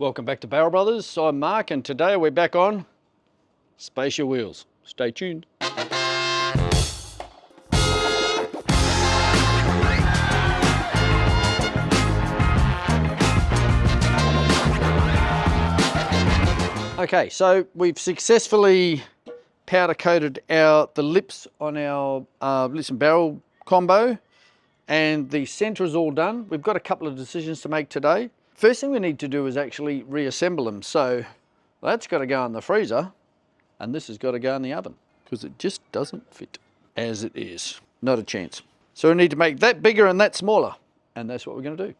Welcome back to Barrel Brothers. I'm Mark and today we're back on Spacia wheels. Stay tuned. Okay, so we've successfully powder coated the lips on our lips and barrel combo, and the centre is all done. We've got a couple of decisions to make today. First thing we need to do is actually reassemble them. So that's got to go in the freezer and this has got to go in the oven because it just doesn't fit as it is. Not a chance. So we need to make that bigger and that smaller, and that's what we're going to do.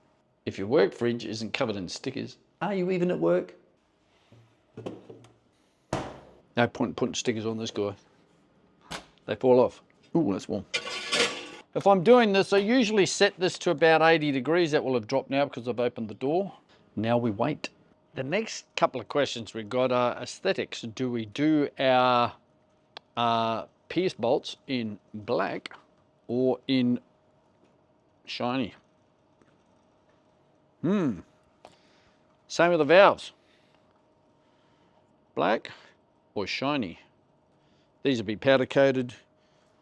If your work fridge isn't covered in stickers, are you even at work? No point in putting stickers on this guy. They fall off. Ooh, that's warm. If I'm doing this, I usually set this to about 80 degrees. That will have dropped now because I've opened the door. Now we wait. The next couple of questions we've got are aesthetics. Do we do our pierce bolts in black or in shiny? Same with the valves. Black or shiny? These will be powder coated.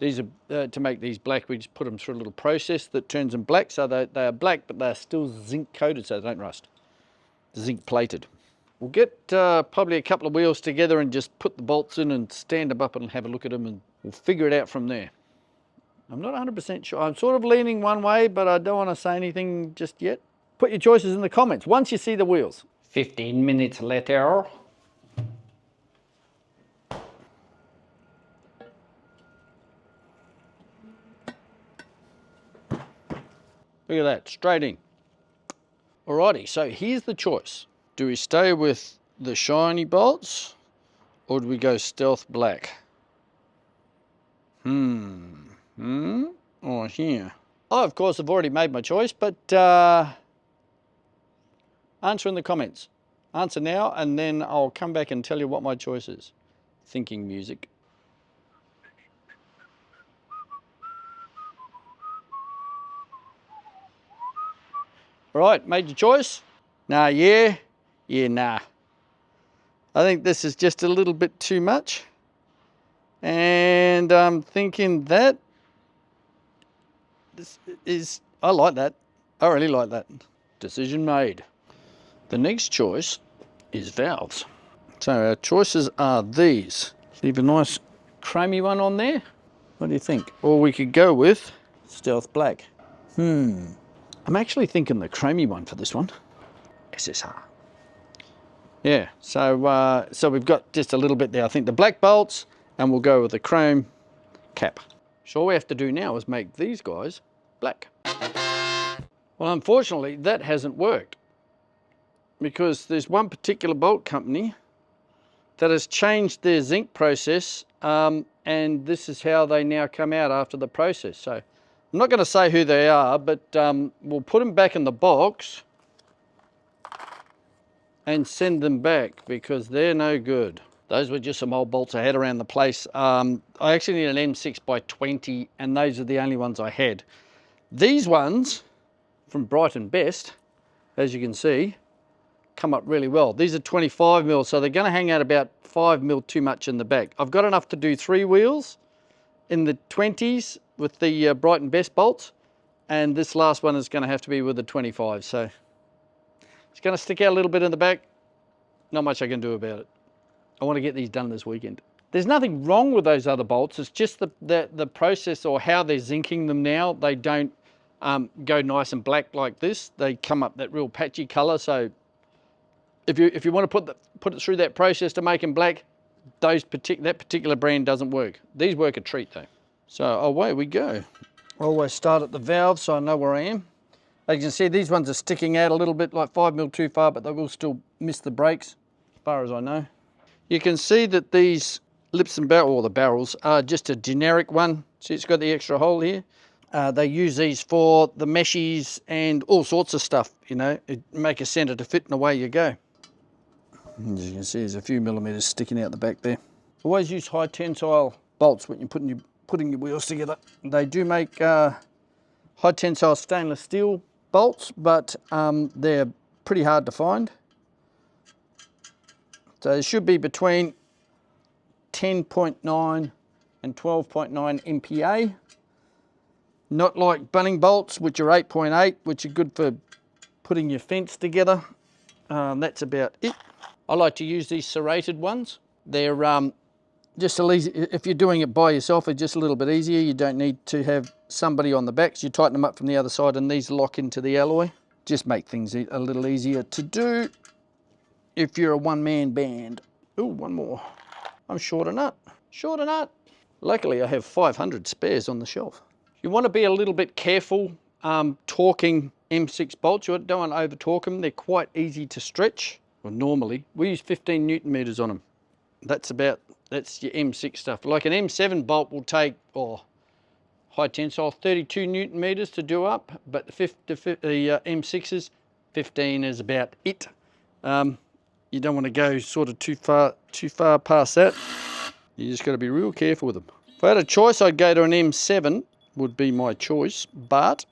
These are, to make these black, we just put them through a little process that turns them black. So they are black, but they're still zinc coated so they don't rust. Zinc plated. We'll get probably a couple of wheels together and just put the bolts in and stand them up and have a look at them, and we'll figure it out from there. I'm not 100% sure. I'm sort of leaning one way, but I don't want to say anything just yet. Put your choices in the comments once you see the wheels. 15 minutes later. Look at that, straight in. Alrighty, so here's the choice. Do we stay with the shiny bolts or do we go stealth black? Or here. I, of course, have already made my choice, but answer in the comments. Answer now, and then I'll come back and tell you what my choice is. Thinking music. Right, made your choice? Nah, yeah, nah. I think this is just a little bit too much. And I'm thinking that this is, I like that. I really like that. Decision made. The next choice is valves. So our choices are these. Leave a nice chromy one on there. What do you think? Or we could go with stealth black. I'm actually thinking the chromy one for this one. SSR. Yeah, so we've got just a little bit there. I think the black bolts, and we'll go with the chrome cap. So all we have to do now is make these guys black. Well, unfortunately, that hasn't worked because there's one particular bolt company that has changed their zinc process, and this is how they now come out after the process. So I'm not going to say who they are, but we'll put them back in the box and send them back because they're no good. Those were just some old bolts I had around the place. I actually need an M6 by 20, and those are the only ones I had. These ones from Brighton Best, as you can see, come up really well. These are 25 mil, so they're going to hang out about 5 mil too much in the back. I've got enough to do 3 wheels in the 20s with the Brighton Best bolts, and this last one is going to have to be with the 25, so it's going to stick out a little bit in the back. Not much I can do about it. I want to get these done this weekend. There's nothing wrong with those other bolts. It's just the process or how they're zinking them now. They don't go nice and black like this. They come up that real patchy color. So if you want to put it through that process to make them black, that particular brand doesn't work. These work a treat though. So away we go. I always start at the valve so I know where I am. As you can see, these ones are sticking out a little bit, like 5 mil too far, but they will still miss the brakes, as far as I know. You can see that these lips and barrel, or the barrels, are just a generic one. See, it's got the extra hole here. They use these for the meshes and all sorts of stuff, you know, make a centre to fit and away you go. As you can see, there's a few millimetres sticking out the back there. Always use high tensile bolts when you're putting your wheels together. They do make high tensile stainless steel bolts, but they're pretty hard to find. So it should be between 10.9 and 12.9 MPa. Not like bunning bolts, which are 8.8, which are good for putting your fence together. That's about it. I like to use these serrated ones. They're just a easy, if you're doing it by yourself, it's just a little bit easier. You don't need to have somebody on the back. So you tighten them up from the other side and these lock into the alloy. Just make things a little easier to do if you're a one-man band. Oh, one more. I'm short a nut. Short a nut. Luckily, I have 500 spares on the shelf. You want to be a little bit careful torquing M6 bolts. You don't want to over torque them. They're quite easy to stretch. Well, normally we use 15 Newton meters on them. That's your M6 stuff. Like an M7 bolt will take high tensile 32 Newton meters to do up, but the M6s 15 is about it. You don't want to go sort of too far past that. You just got to be real careful with them. If I had a choice, I'd go to an M7. Would be my choice, but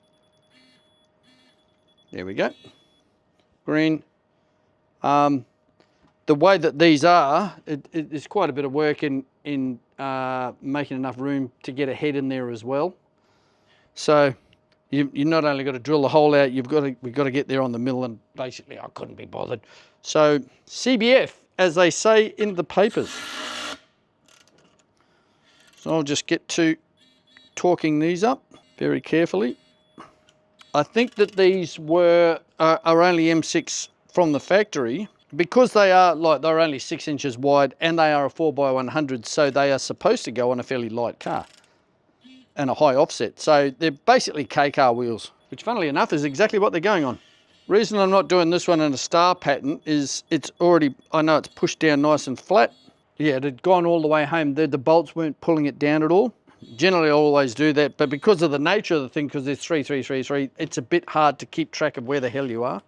there we go. Green. The way that these are, it's quite a bit of work in making enough room to get a head in there as well. So you not only got to drill the hole out, we've got to get there on the mill, and basically I couldn't be bothered. So CBF, as they say in the papers. So I'll just get to torquing these up very carefully. I think that these are only M6 from the factory, because they're only 6 inches wide and they are a 4x100, so they are supposed to go on a fairly light car and a high offset. So they're basically K-car wheels, which funnily enough is exactly what they're going on. Reason I'm not doing this one in a star pattern is I know it's pushed down nice and flat. Yeah, it had gone all the way home. The bolts weren't pulling it down at all. Generally I always do that, but because of the nature of the thing, because there's 3, 3, 3, 3, it's a bit hard to keep track of where the hell you are.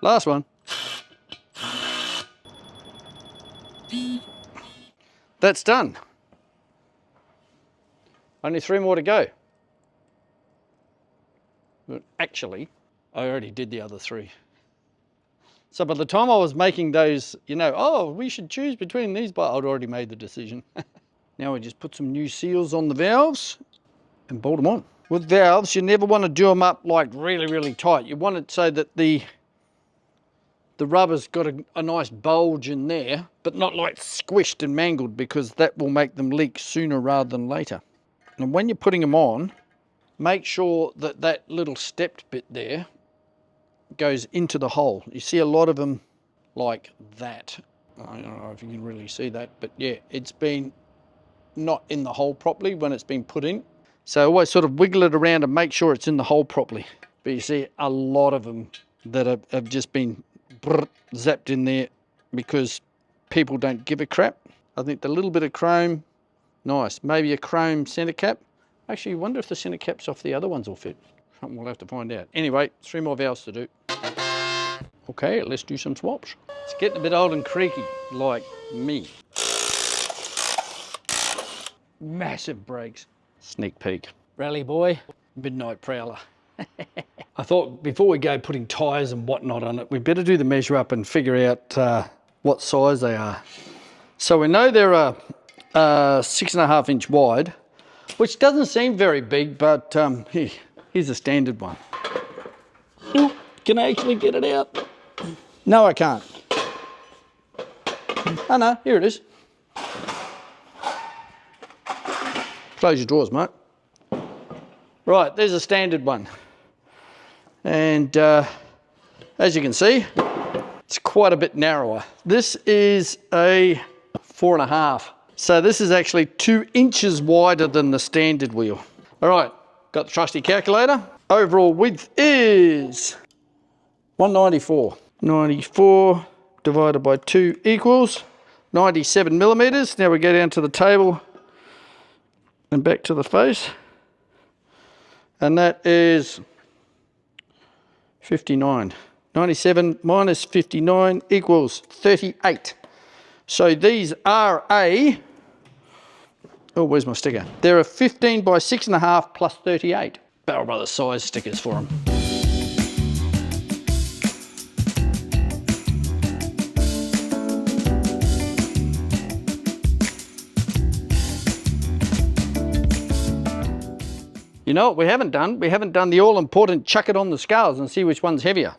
Last one. That's done. Only 3 more to go. But actually, I already did the other 3. So by the time I was making those, oh, we should choose between these, but I'd already made the decision. Now we just put some new seals on the valves and bolt them on. With valves, you never want to do them up like really, really tight. You want it so that the rubber's got a nice bulge in there, but not like squished and mangled, because that will make them leak sooner rather than later. And when you're putting them on, make sure that that little stepped bit there goes into the hole. You see a lot of them like that. I don't know if you can really see that, but yeah, it's been not in the hole properly when it's been put in. So always sort of wiggle it around and make sure it's in the hole properly. But you see a lot of them that have just been zapped in there because people don't give a crap. I think the little bit of chrome, nice. Maybe a chrome center cap. Actually, I wonder if the center caps off the other ones will fit. Something we'll have to find out. Anyway, 3 more valves to do. Okay, let's do some swaps. It's getting a bit old and creaky, like me. Massive brakes. Sneak peek. Rally boy, midnight prowler. I thought before we go putting tyres and whatnot on it, we better do the measure up and figure out what size they are. So we know they're a 6.5 inch wide, which doesn't seem very big, but here's a standard one. Ooh, can I actually get it out? No, I can't. Oh no, here it is. Close your drawers, mate. Right, there's a standard one. And as you can see, it's quite a bit narrower. This is a 4.5. So this is actually 2 inches wider than the standard wheel. All right, got the trusty calculator. Overall width is 194. 94 divided by 2 equals 97 millimeters. Now we go down to the table and back to the face, and that is 59. 97 minus 59 equals 38. So these are oh, where's my sticker? They're a 15 by 6.5 plus 38. Barrel Brothers size stickers for them. You know what we haven't done? We haven't done the all-important chuck it on the scales and see which one's heavier.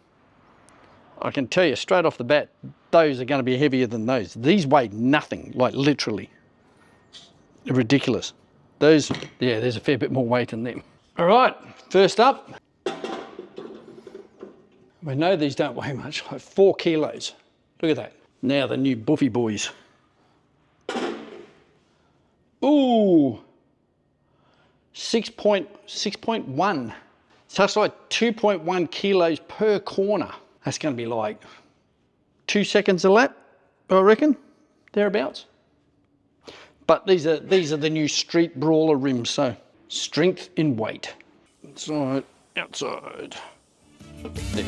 I can tell you straight off the bat, those are going to be heavier than those. These weigh nothing, like literally. They're ridiculous. Those, yeah, there's a fair bit more weight in them. All right, first up. We know these don't weigh much, like 4 kilos. Look at that. Now the new Buffy boys. Ooh, 6.1. So that's like 2.1 kilos per corner. That's going to be like 2 seconds a lap, I reckon, thereabouts. But these are the new street brawler rims, so strength in weight. Inside, outside, there.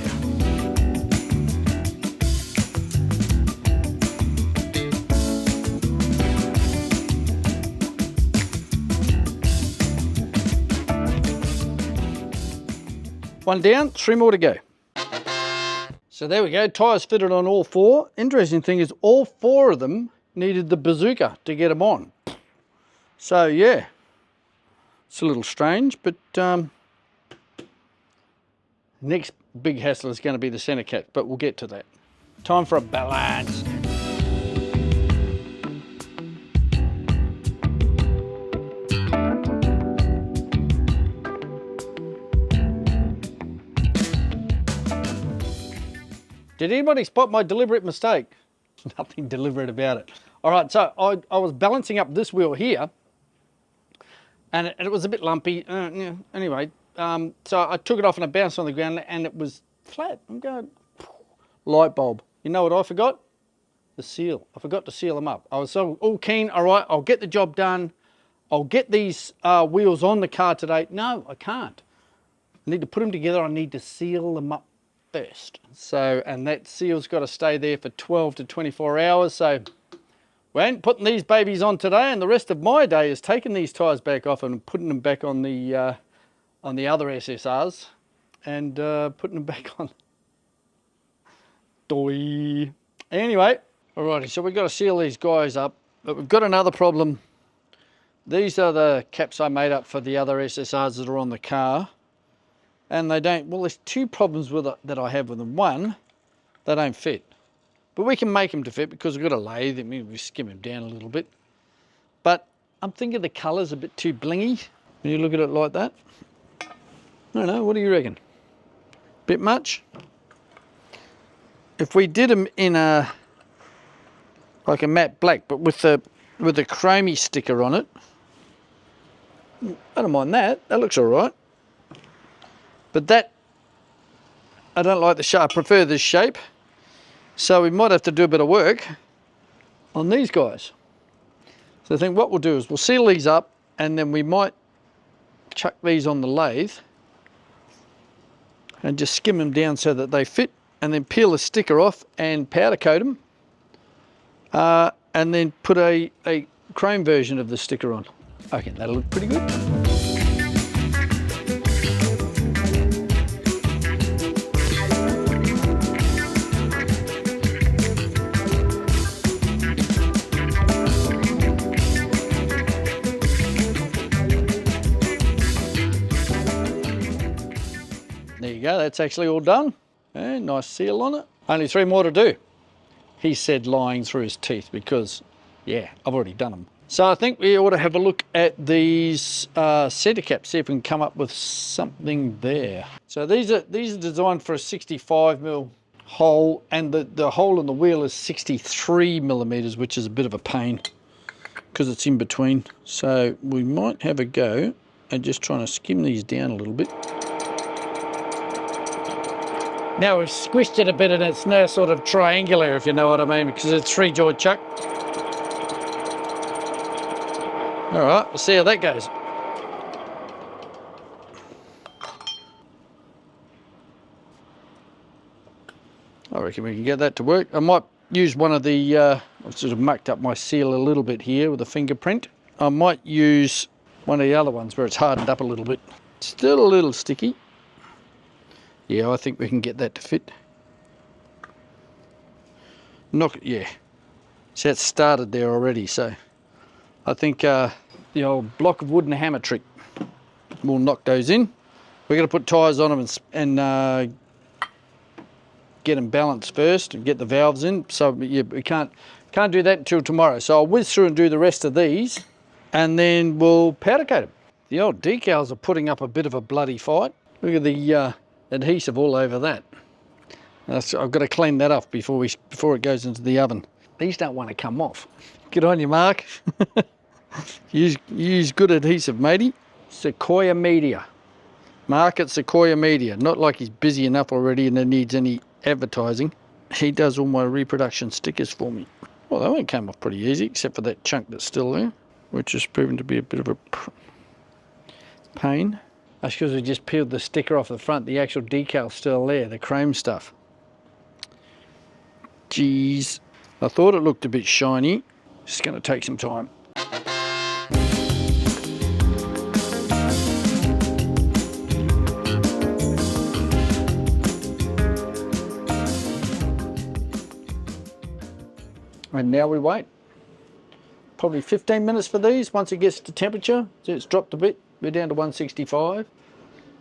One down, 3 more to go. So there we go, tyres fitted on all 4. Interesting thing is all 4 of them needed the bazooka to get them on. So yeah, it's a little strange, but next big hassle is going to be the centre cap, but we'll get to that. Time for a balance. Did anybody spot my deliberate mistake? Nothing deliberate about it. All right, so I was balancing up this wheel here, and it was a bit lumpy. Yeah, anyway, so I took it off and I bounced on the ground, and it was flat. I'm going, light bulb. You know what I forgot? The seal. I forgot to seal them up. I was so all keen. All right, I'll get the job done. I'll get these wheels on the car today. No, I can't. I need to put them together. I need to seal them up first. So, and that seal's got to stay there for 12 to 24 hours. So we ain't putting these babies on today, and the rest of my day is taking these tyres back off and putting them back on the other SSRs and putting them back on. Doi. Anyway, alrighty, so we've got to seal these guys up, but we've got another problem. These are the caps I made up for the other SSRs that are on the car. And they don't, well, there's 2 problems with it that I have with them. One, they don't fit. But we can make them to fit because we've got a lathe. I mean, we skim them down a little bit. But I'm thinking the colour's a bit too blingy when you look at it like that. I don't know, what do you reckon? Bit much? If we did them in a, like a matte black, but with a chromey sticker on it, I don't mind that. That looks all right. But that, I don't like the shape. I prefer this shape. So we might have to do a bit of work on these guys. So I think what we'll do is we'll seal these up, and then we might chuck these on the lathe and just skim them down so that they fit, and then peel the sticker off and powder coat them, and then put a chrome version of the sticker on. Okay, that'll look pretty good. There you go, that's actually all done. And nice seal on it. Only 3 more to do. He said lying through his teeth because, yeah, I've already done them. So I think we ought to have a look at these centre caps, see if we can come up with something there. So these are designed for a 65mm hole, and the hole in the wheel is 63mm, which is a bit of a pain because it's in between. So we might have a go at just trying to skim these down a little bit. Now we've squished it a bit and it's now sort of triangular, if you know what I mean, because it's 3-joint chuck. All right, we'll see how that goes. I reckon we can get that to work. I might use one of the, I've sort of mucked up my seal a little bit here with a fingerprint. I might use one of the other ones where it's hardened up a little bit. Still a little sticky. Yeah, I think we can get that to fit. Yeah. See, it's started there already, so I think the old block of wood and a hammer trick. We'll knock those in. We're going to put tyres on them and get them balanced first and get the valves in. So yeah, we can't do that until tomorrow. So I'll whiz through and do the rest of these, and then we'll powder coat them. The old decals are putting up a bit of a bloody fight. Look at the adhesive all over that. I've got to clean that off before it goes into the oven. These don't want to come off. Good on you, Mark. use good adhesive, matey. Sequoia Media. Mark at Sequoia Media. Not like he's busy enough already and needs any advertising. He does all my reproduction stickers for me. Well, that one came off pretty easy, except for that chunk that's still there, which has proven to be a bit of a pain. That's because we just peeled the sticker off the front. The actual decal's still there, the chrome stuff. Jeez. I thought it looked a bit shiny. It's going to take some time. And now we wait. Probably 15 minutes for these. Once it gets to temperature, so it's dropped a bit. We're down to 165,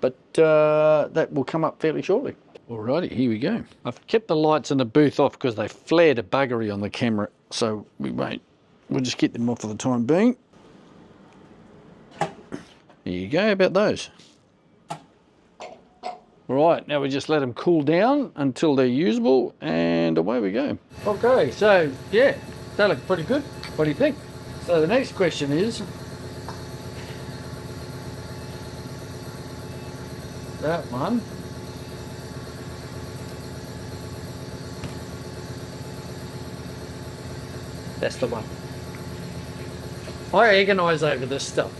but that will come up fairly shortly. Alrighty, here we go. I've kept the lights in the booth off because they flared a buggery on the camera, so we won't. We'll just keep them off for the time being. There you go, about those. Right, now we just let them cool down until they're usable, and away we go. Okay, so yeah, they look pretty good. What do you think? So the next question is, that one. That's the one. I agonise over this stuff.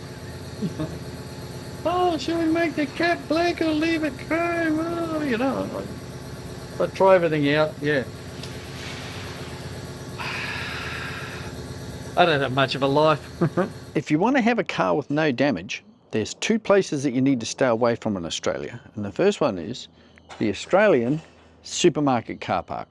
Oh, shall we make the cap black or leave it chrome? Oh, you know, I try everything out, yeah. I don't have much of a life. If you want to have a car with no damage, there's two places that you need to stay away from in Australia. And the first one is the Australian supermarket car park.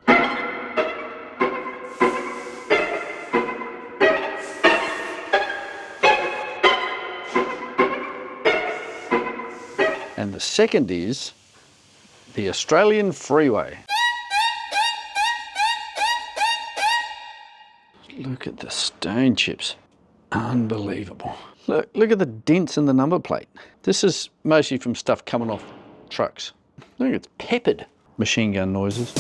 And the second is the Australian freeway. Look at the stone chips. Unbelievable. Look at the dents in the number plate. This is mostly from stuff coming off trucks. Look, it's peppered. Machine gun noises.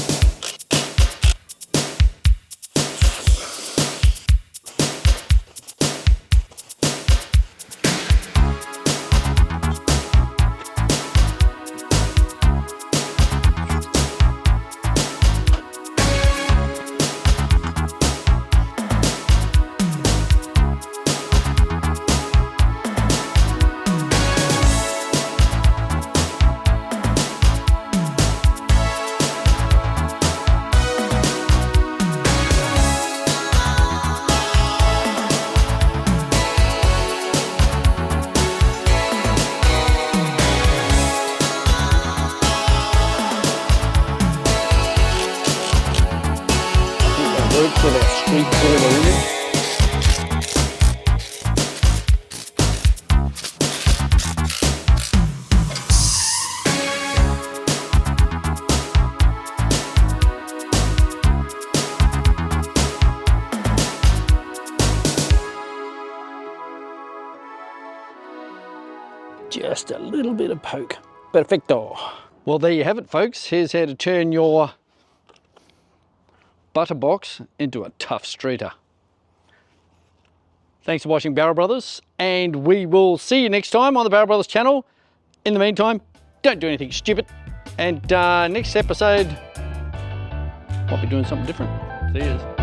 For that street corner in it. Just a little bit of poke. Perfecto. Well, there you have it, folks. Here's how to turn your butter box into a tough streeter. Thanks for watching Barrel Brothers, and we will see you next time on the Barrel Brothers channel. In the meantime, don't do anything stupid, and next episode might be doing something different. See you.